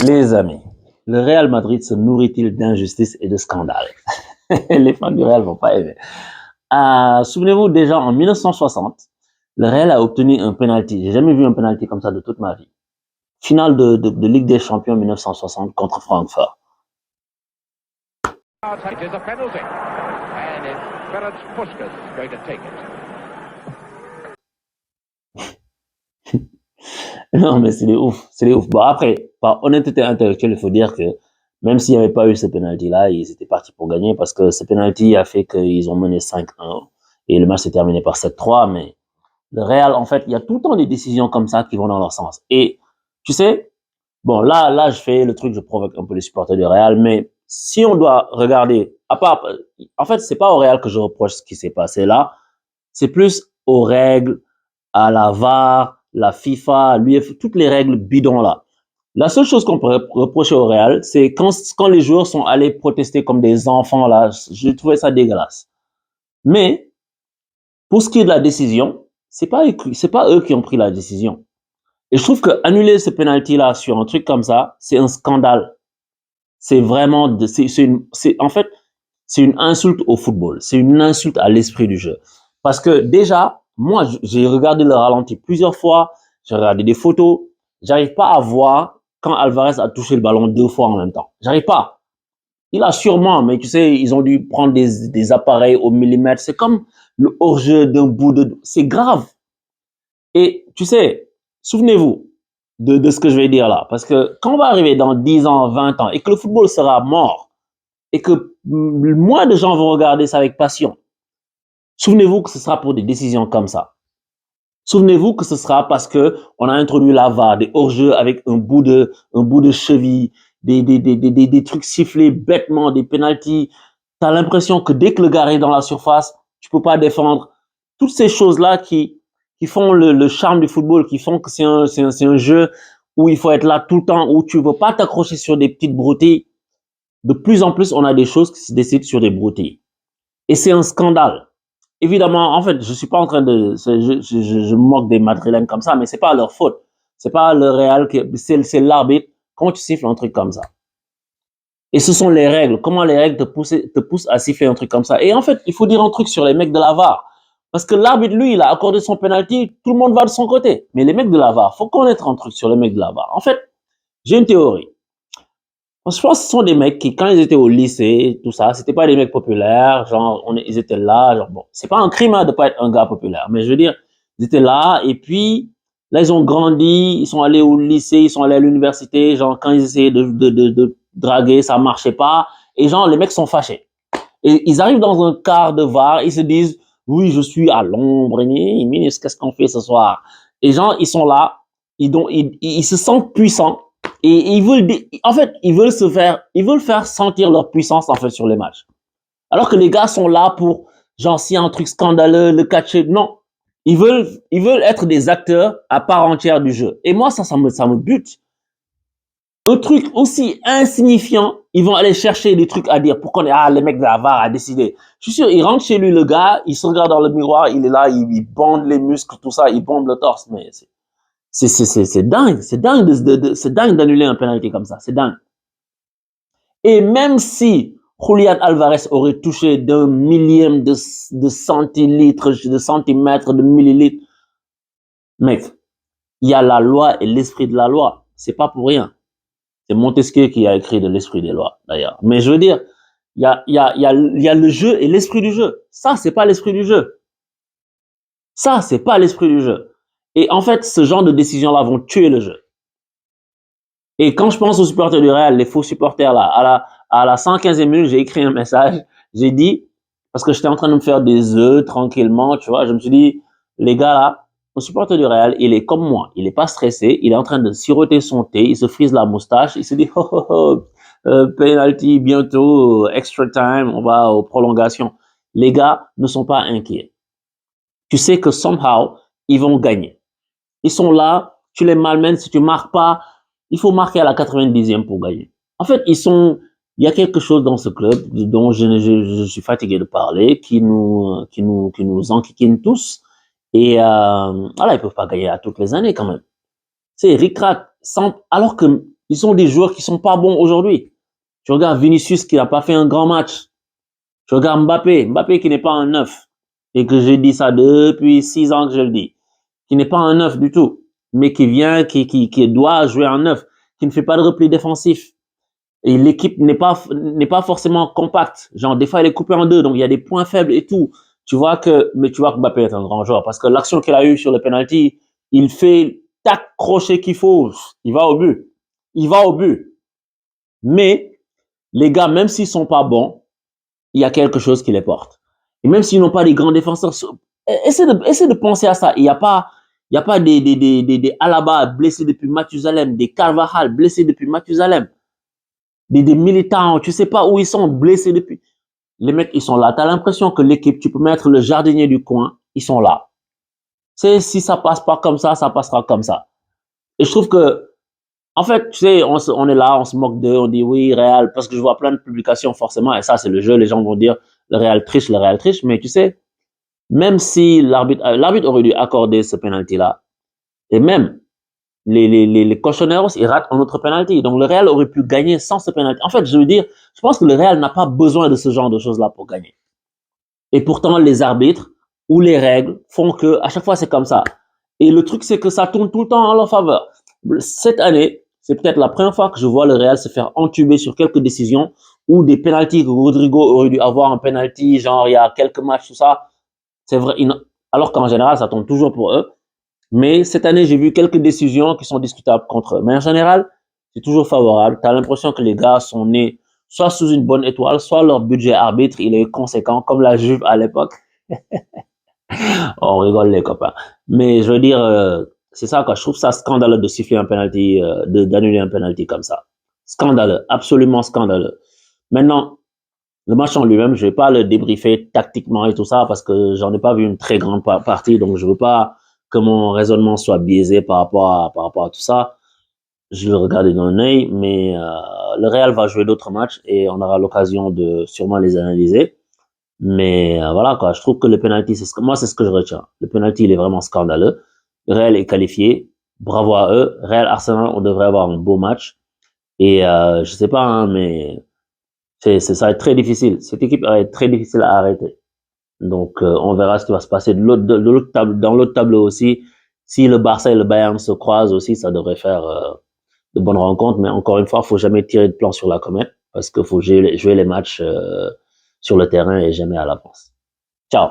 Les amis, le Real Madrid se nourrit-il d'injustice et de scandales? Les fans du Real vont pas aimer. Souvenez-vous, déjà en 1960, le Real a obtenu un penalty. J'ai jamais vu un penalty comme ça de toute ma vie. Finale de Ligue des Champions 1960 contre Francfort. It is a penalty, and it's Ferenc Puskas going to take it. Non, mais c'est des ouf, c'est des ouf. Bon, après, par honnêteté intellectuelle, il faut dire que même s'il n'y avait pas eu ce penalty-là, ils étaient partis pour gagner parce que ce penalty a fait qu'ils ont mené 5-1 et le match s'est terminé par 7-3. Mais le Real, en fait, il y a tout le temps des décisions comme ça qui vont dans leur sens. Et tu sais, bon, là, je fais le truc, je provoque un peu les supporters du Real, mais si on doit regarder, à part, en fait, c'est pas au Real que je reproche ce qui s'est passé là, c'est plus aux règles, à la VAR, la FIFA, l'UEFA, toutes les règles bidons là. La seule chose qu'on pourrait reprocher au Real, c'est quand les joueurs sont allés protester comme des enfants là, j'ai trouvé ça dégueulasse. Mais, pour ce qui est de la décision, c'est pas eux qui ont pris la décision. Et je trouve que annuler ce penalty là sur un truc comme ça, c'est un scandale. C'est vraiment, en fait, c'est une insulte au football. C'est une insulte à l'esprit du jeu. Parce que déjà, moi, j'ai regardé le ralenti plusieurs fois. J'ai regardé des photos. J'arrive pas à voir quand Alvarez a touché le ballon 2 fois en même temps. J'arrive pas. Il a sûrement, mais tu sais, ils ont dû prendre des appareils au millimètre. C'est comme le hors-jeu d'un bout de, c'est grave. Et tu sais, souvenez-vous de ce que je vais dire là. Parce que quand on va arriver dans 10 ans, 20 ans et que le football sera mort et que moins de gens vont regarder ça avec passion, souvenez-vous que ce sera pour des décisions comme ça. Souvenez-vous que ce sera parce que on a introduit la VAR, des hors-jeux avec un bout de cheville, des trucs sifflés bêtement, des penalties. T'as l'impression que dès que le gars est dans la surface, tu peux pas défendre. Toutes ces choses-là qui font le charme du football, qui font que c'est un jeu où il faut être là tout le temps, où tu veux pas t'accrocher sur des petites broutilles. De plus en plus, on a des choses qui se décident sur des broutilles. Et c'est un scandale. Évidemment, en fait, je suis pas en train de, je me moque des Madrilènes comme ça, mais c'est pas leur faute. C'est pas le Real c'est l'arbitre. Quand tu siffles un truc comme ça. Et ce sont les règles. Comment les règles te poussent à siffler un truc comme ça. Et en fait, il faut dire un truc sur les mecs de la VAR. Parce que l'arbitre, lui, il a accordé son penalty, tout le monde va de son côté. Mais les mecs de la VAR, faut connaître un truc sur les mecs de la VAR. En fait, j'ai une théorie. Je pense que ce sont des mecs qui, quand ils étaient au lycée, tout ça, c'était pas des mecs populaires, genre, ils étaient là, genre, bon, c'est pas un crime, hein, de pas être un gars populaire, mais je veux dire, ils étaient là, et puis, là, ils ont grandi, ils sont allés au lycée, ils sont allés à l'université, genre, quand ils essayaient de draguer, ça marchait pas, et genre, les mecs sont fâchés. Et ils arrivent dans un quart de VAR, ils se disent, oui, je suis à l'ombre, qu'est-ce qu'on fait ce soir? Et genre, ils sont là, ils se sentent puissants, et ils veulent, en fait, ils veulent faire sentir leur puissance, en fait, sur les matchs. Alors que les gars sont là pour, genre, s'il y a un truc scandaleux, le catcher, non. Ils veulent être des acteurs à part entière du jeu. Et moi, ça me bute. Un truc aussi insignifiant, ils vont aller chercher des trucs à dire pour qu'on ait, les mecs de la VAR a décidé. Je suis sûr, il rentre chez lui, le gars, il se regarde dans le miroir, il est là, il bande les muscles, tout ça, il bombe le torse, mais c'est dingue, c'est dingue d'annuler un penalty comme ça, c'est dingue. Et même si Julian Alvarez aurait touché d'un millième de centilitres, de centimètres, de millilitres, mec, il y a la loi et l'esprit de la loi. C'est pas pour rien. C'est Montesquieu qui a écrit de l'esprit des lois, d'ailleurs. Mais je veux dire, il y a le jeu et l'esprit du jeu. Ça, c'est pas l'esprit du jeu. Ça, c'est pas l'esprit du jeu. Et en fait, ce genre de décisions-là vont tuer le jeu. Et quand je pense aux supporters du Real, les faux supporters là, à la 115e minute, j'ai écrit un message. J'ai dit, parce que j'étais en train de me faire des œufs tranquillement, tu vois, je me suis dit, les gars là, le supporter du Real, il est comme moi, il est pas stressé, il est en train de siroter son thé, il se frise la moustache, il se dit, penalty bientôt, extra time, on va aux prolongations. Les gars ne sont pas inquiets. Tu sais que somehow, ils vont gagner. Ils sont là, tu les malmènes, si tu marques pas, il faut marquer à la 90e pour gagner. En fait, il y a quelque chose dans ce club dont je suis fatigué de parler, qui nous enquiquine tous. Et voilà, ils peuvent pas gagner à toutes les années quand même. C'est ric-rac, alors que Ils sont des joueurs qui sont pas bons aujourd'hui. Tu regardes Vinicius qui n'a pas fait un grand match. Tu regardes Mbappé qui n'est pas un neuf. Et que je dis ça depuis 6 ans que je le dis. Qui n'est pas un neuf du tout. Mais qui vient, qui doit jouer un neuf. Qui ne fait pas de repli défensif. Et l'équipe n'est pas forcément compacte. Genre, des fois, elle est coupée en deux. Donc, il y a des points faibles et tout. Mais tu vois que Mbappé est un grand joueur. Parce que l'action qu'il a eue sur le penalty, il fait tac, crochet qu'il faut. Il va au but. Il va au but. Mais, les gars, même s'ils sont pas bons, il y a quelque chose qui les porte. Et même s'ils n'ont pas des grands défenseurs, essaie de penser à ça. Il y a pas des Alaba blessés depuis Mathusalem, des Carvajal blessés depuis Mathusalem, des militants, tu sais pas où ils sont blessés depuis. Les mecs, ils sont là. Tu as l'impression que l'équipe, tu peux mettre le jardinier du coin, ils sont là. C'est si ça passe pas comme ça passera comme ça. Et je trouve que en fait, tu sais, on est là, on se moque d'eux, on dit oui, Real, parce que je vois plein de publications forcément, et ça c'est le jeu, les gens vont dire le Real triche, mais tu sais, même si l'arbitre aurait dû accorder ce penalty-là, et même les Cochoneros, ils ratent un autre penalty, donc le Real aurait pu gagner sans ce penalty. En fait, je veux dire, je pense que le Real n'a pas besoin de ce genre de choses-là pour gagner. Et pourtant, les arbitres ou les règles font que à chaque fois c'est comme ça. Et le truc, c'est que ça tourne tout le temps en leur faveur. Cette année, c'est peut-être la première fois que je vois le Real se faire entuber sur quelques décisions ou des pénaltys que Rodrigo aurait dû avoir un penalty, genre il y a quelques matchs, tout ça. C'est vrai, alors qu'en général, ça tombe toujours pour eux. Mais cette année, j'ai vu quelques décisions qui sont discutables contre eux. Mais en général, c'est toujours favorable. Tu as l'impression que les gars sont nés soit sous une bonne étoile, soit leur budget arbitre, il est conséquent, comme la Juve à l'époque. On rigole les copains. Mais je veux dire, c'est ça quoi. Je trouve ça scandaleux de siffler un penalty, d'annuler un penalty comme ça. Scandaleux, absolument scandaleux. Maintenant, le match en lui-même, je vais pas le débriefer tactiquement et tout ça parce que j'en ai pas vu une très grande partie, donc je veux pas que mon raisonnement soit biaisé par rapport à tout ça. Je vais le regarder d'un œil, mais le Real va jouer d'autres matchs et on aura l'occasion de sûrement les analyser. Mais voilà quoi, je trouve que le penalty, moi c'est ce que je retiens. Le penalty, il est vraiment scandaleux. Le Real est qualifié, bravo à eux. Real Arsenal, on devrait avoir un beau match. Et je sais pas, hein, mais ça va être très difficile. Cette équipe va être très difficile à arrêter. Donc on verra ce qui va se passer dans l'autre tableau aussi. Si le Barça et le Bayern se croisent aussi, ça devrait faire de bonnes rencontres. Mais encore une fois, faut jamais tirer de plan sur la comète parce qu'il faut jouer les matchs sur le terrain et jamais à l'avance. Ciao.